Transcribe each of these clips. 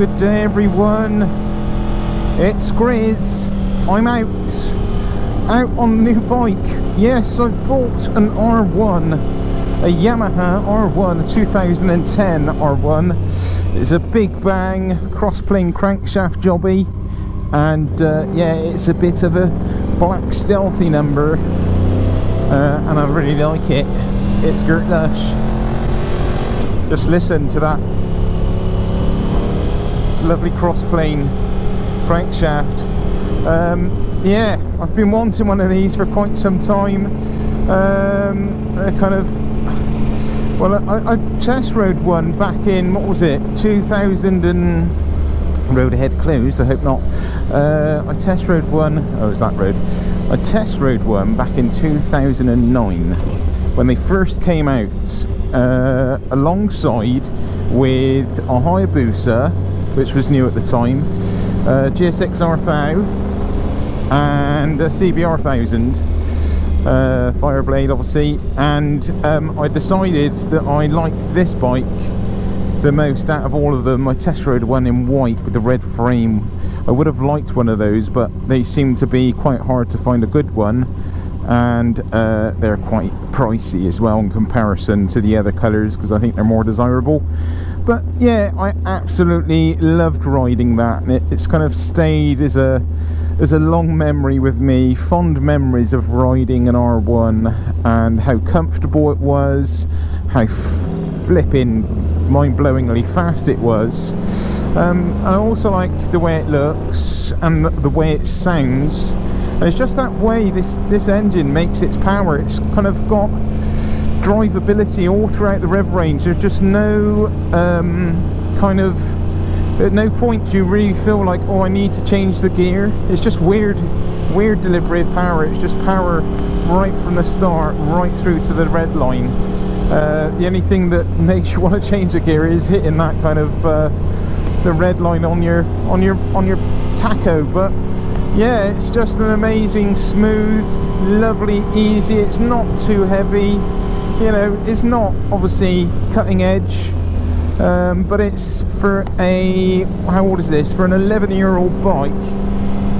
good day everyone. It's Grizz. I'm out on a new bike. Yes, I've bought an R1, a Yamaha R1, a 2010 R1. It's a big bang cross-plane crankshaft jobby, and yeah, it's a bit of a black stealthy number, and I really like it. It's Gert Lush. Just listen to that lovely cross-plane crankshaft. Yeah, I've been wanting one of these for quite some time. I test rode one back in, what was it, 2000 and... road ahead closed, I hope not. I test rode one, oh, is that road? I test rode one back in 2009 when they first came out, alongside with a Hayabusa, which was new at the time, GSX R1000 and a CBR 1000 Fireblade, obviously, and I decided that I liked this bike the most out of all of them. I test rode one in white with the red frame. I would have liked one of those, but they seem to be quite hard to find a good one, and they're quite pricey as well in comparison to the other colours, because I think they're more desirable. But yeah, I absolutely loved riding that, and it's kind of stayed as a long memory with me. Fond memories of riding an R1 and how comfortable it was, how flipping mind-blowingly fast it was. I also like the way it looks and the way it sounds. And it's just that way this engine makes its power. It's kind of got drivability all throughout the rev range. There's just no at no point do you really feel like, oh, I need to change the gear. It's just weird delivery of power. It's just power right from the start, right through to the red line. The only thing that makes you want to change the gear is hitting that kind of the red line on your tacho. But yeah, it's just an amazing, smooth, lovely, easy. It's not too heavy. You know, it's not obviously cutting edge, but it's for a, how old is this? For an 11-year-old bike,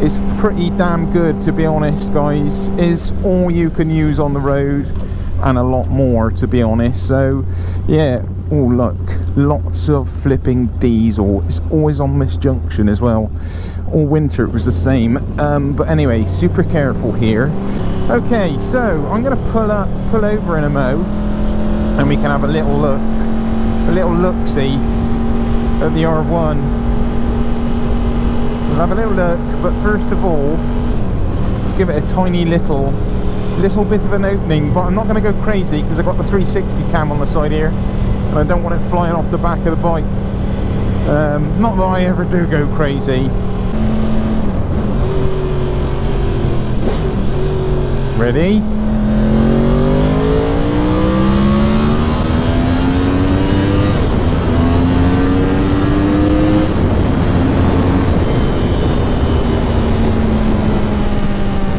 it's pretty damn good, to be honest, guys. Is all you can use on the road, and a lot more, to be honest. So yeah, oh look, lots of flipping diesel. It's always on this junction as well. All winter it was the same. But anyway, super careful here. Okay, so I'm going to pull over in a mo, and we can have a little look-see at the R1. We'll have a little look, but first of all, let's give it a tiny little bit of an opening. But I'm not going to go crazy because I've got the 360 cam on the side here, and I don't want it flying off the back of the bike. Not that I ever do go crazy. Ready?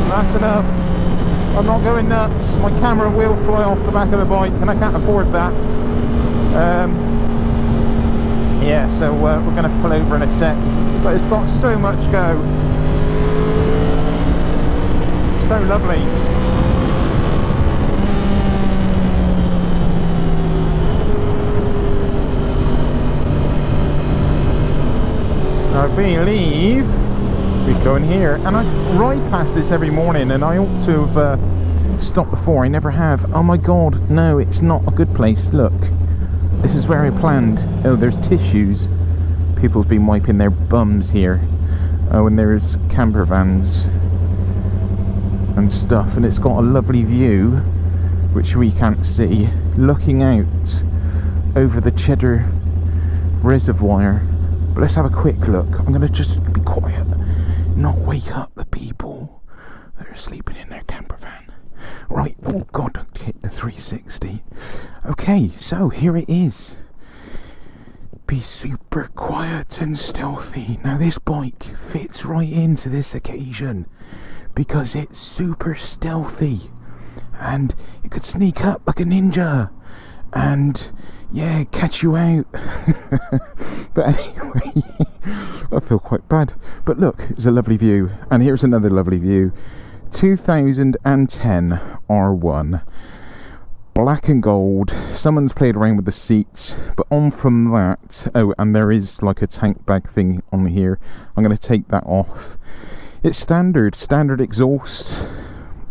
That's enough. I'm not going nuts. My camera will fly off the back of the bike, and I can't afford that. Yeah, so we're going to pull over in a sec. But it's got so much go. So lovely. I believe we go in here, and I ride past this every morning, and I ought to have stopped before. I never have. Oh my god, no, it's not a good place. Look, this is where I planned. Oh, there's tissues. People's been wiping their bums here. Oh, and there's camper vans and stuff, and it's got a lovely view which we can't see, looking out over the Cheddar Reservoir. But let's have a quick look. I'm going to just be quiet, not wake up the people that are sleeping in their camper van. Right, oh god, I hit the 360. Okay, so here it is. Be super quiet and stealthy. Now this bike fits right into this occasion because it's super stealthy, and it could sneak up like a ninja and yeah, catch you out. But anyway, feel quite bad. But look, it's a lovely view. And here's another lovely view. 2010 R1. Black and gold. Someone's played around with the seats. But on from that... Oh, and there is like a tank bag thing on here. I'm going to take that off. It's standard exhaust.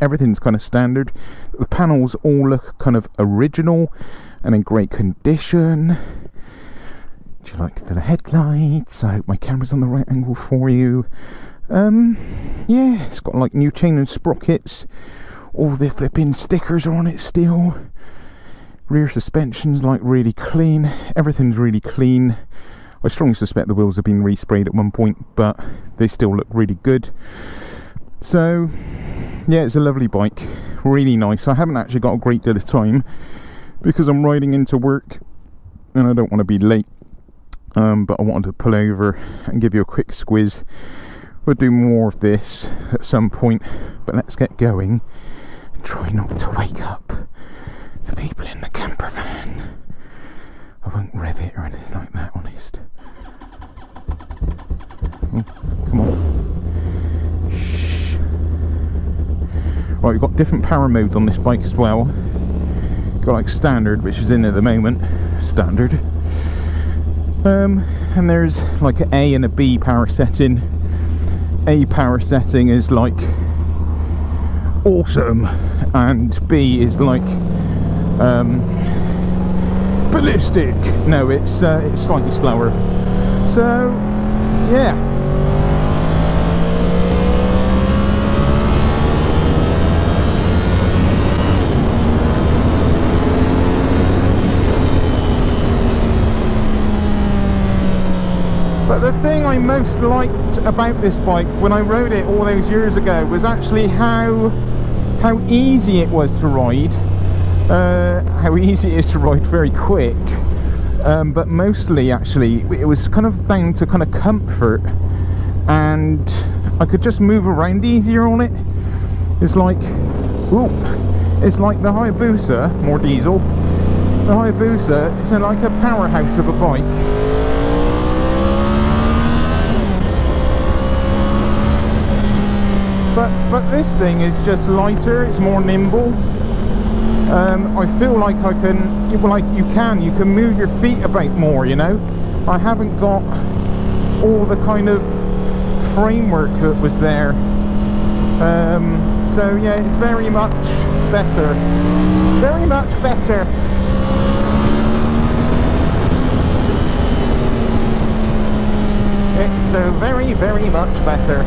Everything's kind of standard. The panels all look kind of original and in great condition. Do you like the headlights? I hope my camera's on the right angle for you. Yeah, it's got like new chain and sprockets. All the flipping stickers are on it still. Rear suspension's like really clean. Everything's really clean. I strongly suspect the wheels have been resprayed at one point, but they still look really good. So, yeah, it's a lovely bike. Really nice. I haven't actually got a great deal of time because I'm riding into work and I don't want to be late. But I wanted to pull over and give you a quick squiz. We'll do more of this at some point, but let's get going and try not to wake up the people in the camper van. I won't rev it or anything like that, honest. Oh, come on. Shh. Right, we've got different power modes on this bike as well. Got like standard, which is in at the moment. Standard. And there's like an A and a B power setting. A power setting is like awesome, and B is like ballistic. No, it's slightly slower. So yeah. But the thing I most liked about this bike when I rode it all those years ago was actually how easy it was to ride. How easy it is to ride very quick. But mostly actually it was kind of down to kind of comfort, and I could just move around easier on it. It's like, ooh, it's like the Hayabusa, more diesel. The Hayabusa is like a powerhouse of a bike. But this thing is just lighter, it's more nimble. I feel like I can, well, like you can move your feet about more, you know. I haven't got all the kind of framework that was there. So yeah, it's very much better. Very much better. It's so very, very much better.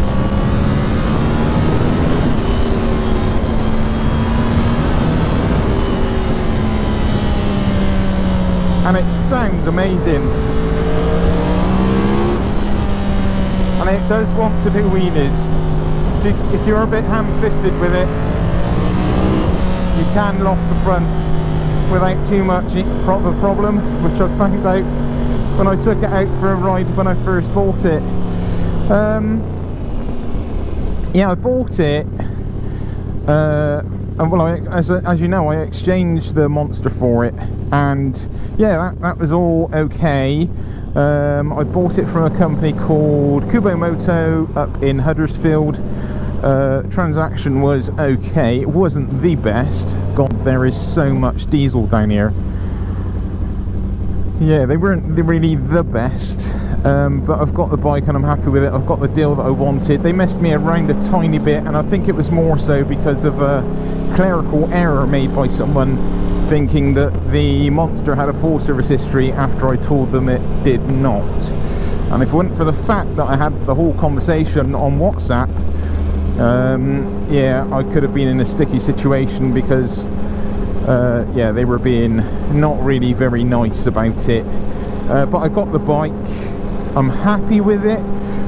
And it sounds amazing, and it does want to do wheelies. If you're a bit ham-fisted with it, you can loft the front without too much of a problem, which I found out when I took it out for a ride when I first bought it. Yeah, I bought it, and well, as you know, I exchanged the Monster for it, and yeah, that was all okay. I bought it from a company called Kubo Moto up in Huddersfield. Transaction was okay. It wasn't the best. God, there is so much diesel down here. Yeah, they weren't really the best. But I've got the bike and I'm happy with it. I've got the deal that I wanted. They messed me around a tiny bit, and I think it was more so because of a clerical error made by someone thinking that the Monster had a full service history after I told them it did not. And if it weren't for the fact that I had the whole conversation on WhatsApp, yeah, I could have been in a sticky situation because yeah, they were being not really very nice about it. But I got the bike. I'm happy with it.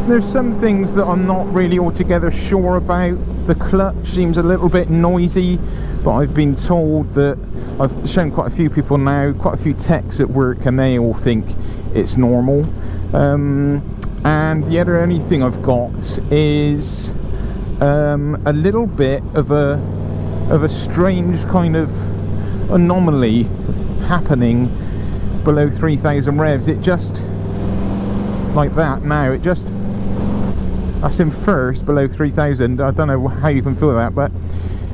There's some things that I'm not really altogether sure about. The clutch seems a little bit noisy, but I've been told that I've shown quite a few people now, quite a few techs at work, and they all think it's normal. And the other only thing I've got is a little bit of a strange kind of anomaly happening below 3,000 revs. It just like that now, it just That's in first, below 3,000. I don't know how you can feel that, but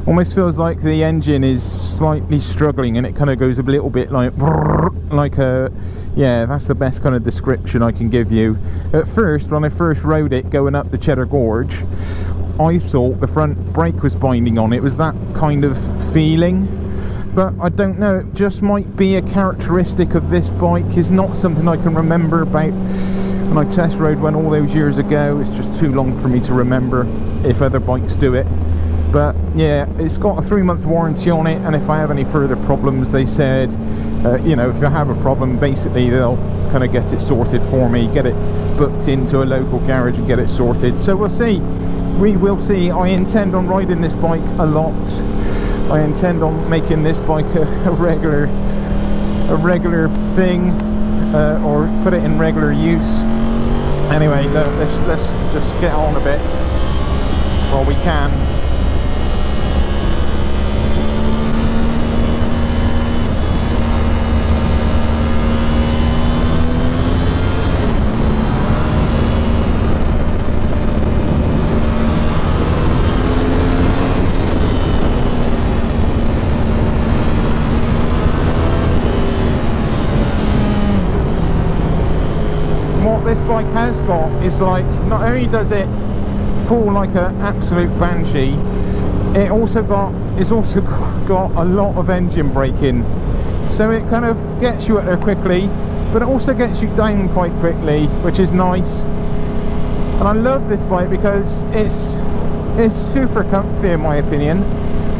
almost feels like the engine is slightly struggling, and it kind of goes a little bit like a, yeah, that's the best kind of description I can give you. At first, when I first rode it going up the Cheddar Gorge, I thought the front brake was binding on. It was that kind of feeling, but I don't know, it just might be a characteristic of this bike. It's not something I can remember about when I test rode one all those years ago. It's just too long for me to remember if other bikes do it. But yeah, it's got a 3-month warranty on it, and if I have any further problems, they said, you know, if I have a problem, basically they'll kind of get it sorted for me, get it booked into a local garage and get it sorted. So we'll see. We will see. I intend on riding this bike a lot. I intend on making this bike a regular thing, or put it in regular use. Anyway, let's just get on a bit while we can. This bike has got is like, not only does it pull like an absolute banshee, it's also got a lot of engine braking, so it kind of gets you up there quickly, but it also gets you down quite quickly, which is nice. And I love this bike because it's super comfy, in my opinion.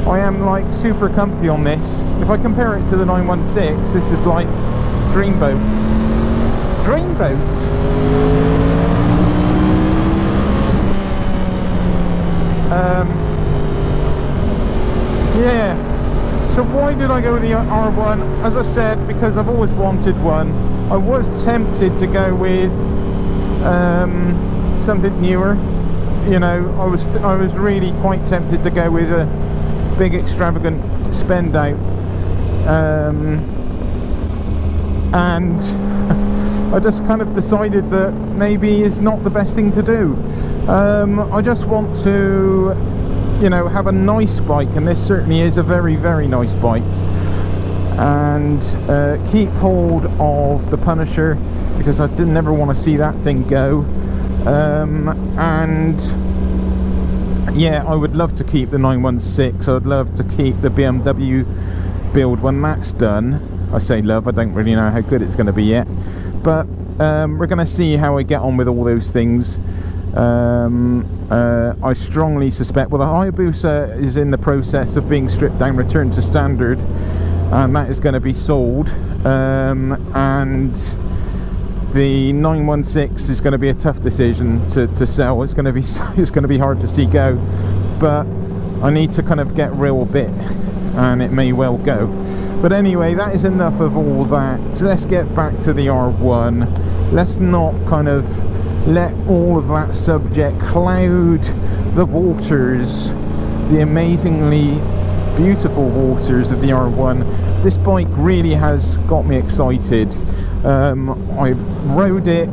I am like super comfy on this. If I compare it to the 916, this is like Dreamboat. Yeah, so why did I go with the R1? As I said, because I've always wanted one. I was tempted to go with something newer. You know, I was really quite tempted to go with a big extravagant spend out, and I just kind of decided that maybe it's not the best thing to do. I just want to, you know, have a nice bike, and this certainly is a very, very nice bike, and keep hold of the Punisher, because I never want to see that thing go. And yeah, I would love to keep the 916. I would love to keep the BMW build when that's done. I say love, I don't really know how good it's going to be yet, but we're going to see how I get on with all those things. I strongly suspect, well, the Hayabusa is in the process of being stripped down, returned to standard, and that is going to be sold, and the 916 is going to be a tough decision to sell. It's going to be hard to see go, but I need to kind of get real bit, and it may well go. But anyway, that is enough of all that. So let's get back to the R1. Let's not kind of let all of that subject cloud the waters, the amazingly beautiful waters of the R1. This bike really has got me excited. I've rode it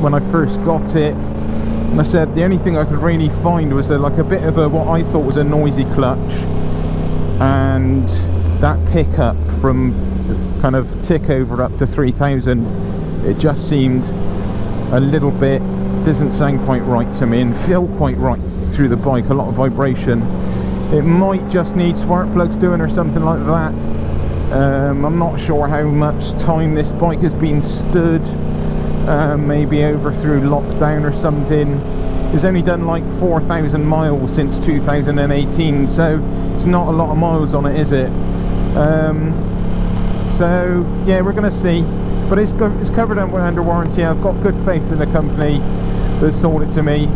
when I first got it, and I said the only thing I could really find was like a bit of a, what I thought was a noisy clutch, and that pickup from kind of tick over up to 3,000, it just seemed a little bit, doesn't sound quite right to me and feel quite right through the bike. A lot of vibration. It might just need spark plugs doing or something like that. I'm not sure how much time this bike has been stood, maybe over through lockdown or something. It's only done like 4,000 miles since 2018, so it's not a lot of miles on it, is it? So yeah, we're gonna see, but it's covered under warranty. I've got good faith in the company that sold it to me.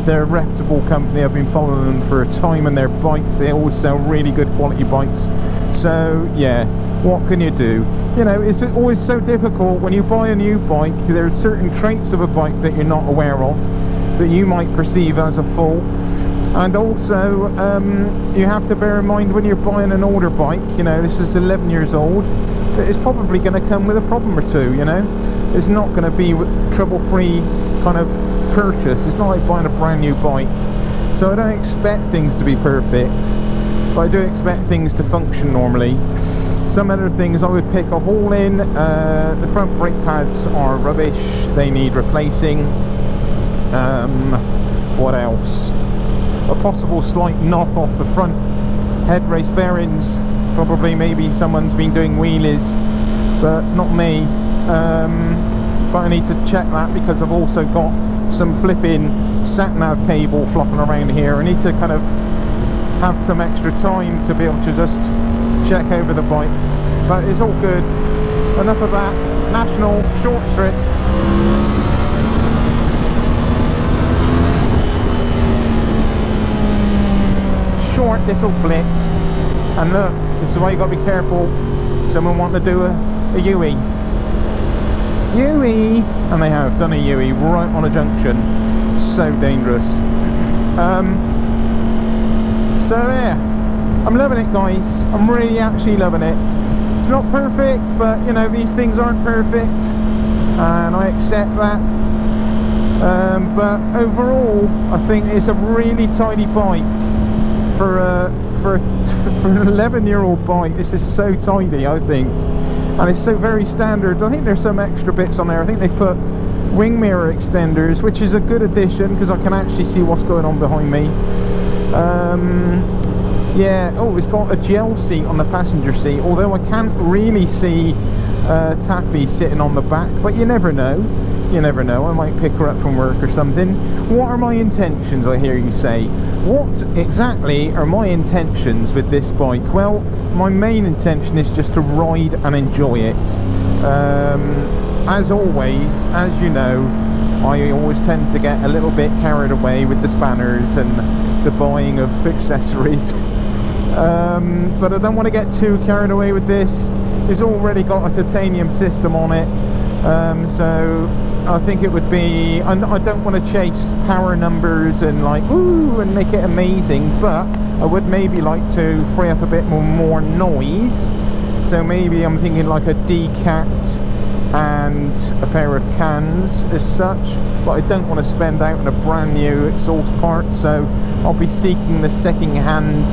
They're a reputable company. I've been following them for a time, and their bikes, they always sell really good quality bikes. So yeah, what can you do? You know, it's always so difficult when you buy a new bike. There's certain traits of a bike that you're not aware of, that you might perceive as a fault. And also, you have to bear in mind when you're buying an older bike, you know, this is 11 years old, that it's probably going to come with a problem or two, you know. It's not going to be trouble-free kind of purchase. It's not like buying a brand new bike, so I don't expect things to be perfect, but I do expect things to function normally. Some other things I would pick a hole in. The front brake pads are rubbish, they need replacing. What else? A possible slight knock off the front head race bearings. Probably, maybe someone's been doing wheelies, but not me. But I need to check that because I've also got some flipping sat-nav cable flopping around here. I need to kind of have some extra time to be able to just check over the bike, but it's all good. Enough of that. National short strip. Short little blip, and look, this is why you got to be careful. Someone want to do a U-E, and they have done a U-E right on a junction. So dangerous. So yeah, I'm loving it, guys. I'm really actually loving it. It's not perfect, but you know, these things aren't perfect, and I accept that. But overall, I think it's a really tidy bike. For an 11-year-old bike, this is so tidy, I think, and it's so very standard. I think there's some extra bits on there. I think they've put wing mirror extenders, which is a good addition because I can actually see what's going on behind me. Yeah, oh, it's got a gel seat on the passenger seat, although I can't really see Taffy sitting on the back, but you never know. You never know, I might pick her up from work or something. What are my intentions, I hear you say? What exactly are my intentions with this bike? Well, my main intention is just to ride and enjoy it. As always, as you know, I always tend to get a little bit carried away with the spanners and the buying of accessories. But I don't want to get too carried away with this. It's already got a titanium system on it. So I think it would be, I don't want to chase power numbers and like ooh and make it amazing, but I would maybe like to free up a bit more noise. So maybe I'm thinking like a decat and a pair of cans as such, but I don't want to spend out on a brand new exhaust part, so I'll be seeking the second-hand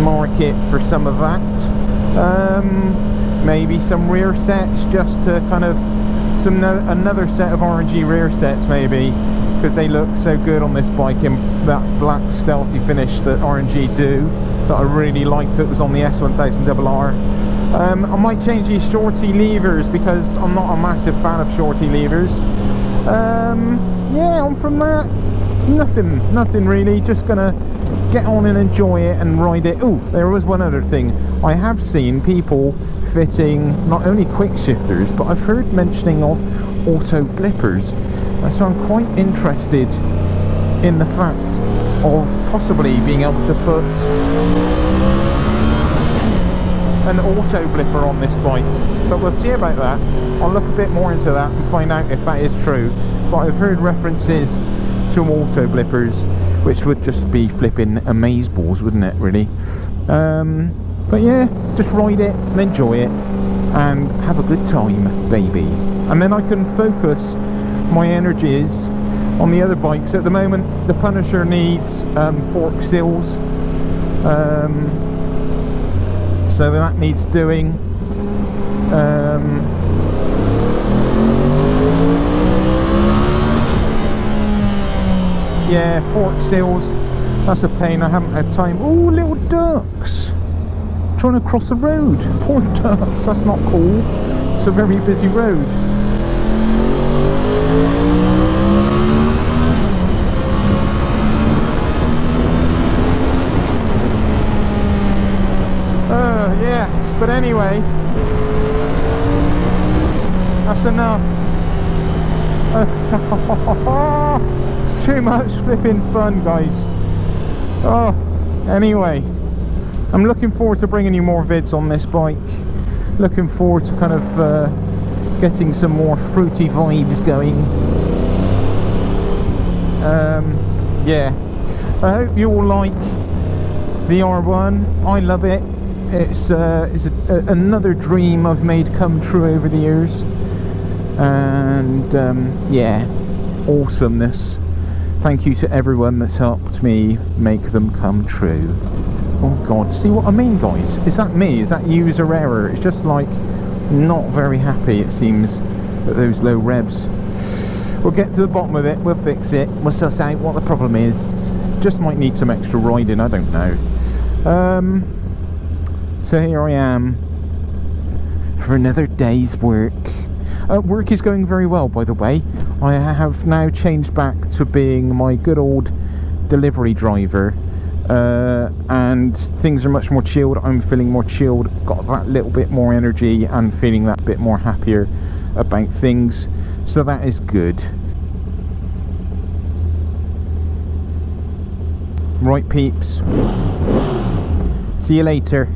market for some of that. Maybe some rear sets, just to kind of another set of RNG rear sets maybe, because they look so good on this bike in that black stealthy finish that RNG do, that I really liked that was on the S1000RR. I might change these shorty levers because I'm not a massive fan of shorty levers. Yeah, on from that, nothing really, just gonna get on and enjoy it and ride it. Oh, there was one other thing. I have seen people fitting not only quick shifters, but I've heard mentioning of auto blippers. So I'm quite interested in the fact of possibly being able to put an auto blipper on this bike, but we'll see about that. I'll look a bit more into that and find out if that is true, but I've heard references to auto blippers, which would just be flipping amazeballs, wouldn't it, really? But yeah, just ride it and enjoy it and have a good time, baby. And then I can focus my energies on the other bikes. At the moment, the Punisher needs fork seals, so that needs doing. Yeah, fork seals, that's a pain. I haven't had time. Oh, little ducks trying to cross the road. Poor ducks, that's not cool. It's a very busy road. Yeah, but anyway, that's enough. It's too much flipping fun, guys. Oh, anyway, I'm looking forward to bringing you more vids on this bike. Looking forward to kind of getting some more fruity vibes going. Yeah, I hope you all like the R1. I love it. It's another dream I've made come true over the years, and yeah, awesomeness. Thank you to everyone that's helped me make them come true. Oh God, see what I mean, guys? Is that me? Is that user error? It's just like not very happy, it seems, at those low revs. We'll get to the bottom of it, we'll fix it, we'll suss out what the problem is. Just might need some extra riding, I don't know. So here I am for another day's work. Work is going very well, by the way. I have now changed back to being my good old delivery driver, and things are much more chilled. I'm feeling more chilled, got that little bit more energy and feeling that bit more happier about things, so that is good. Right, peeps, see you later.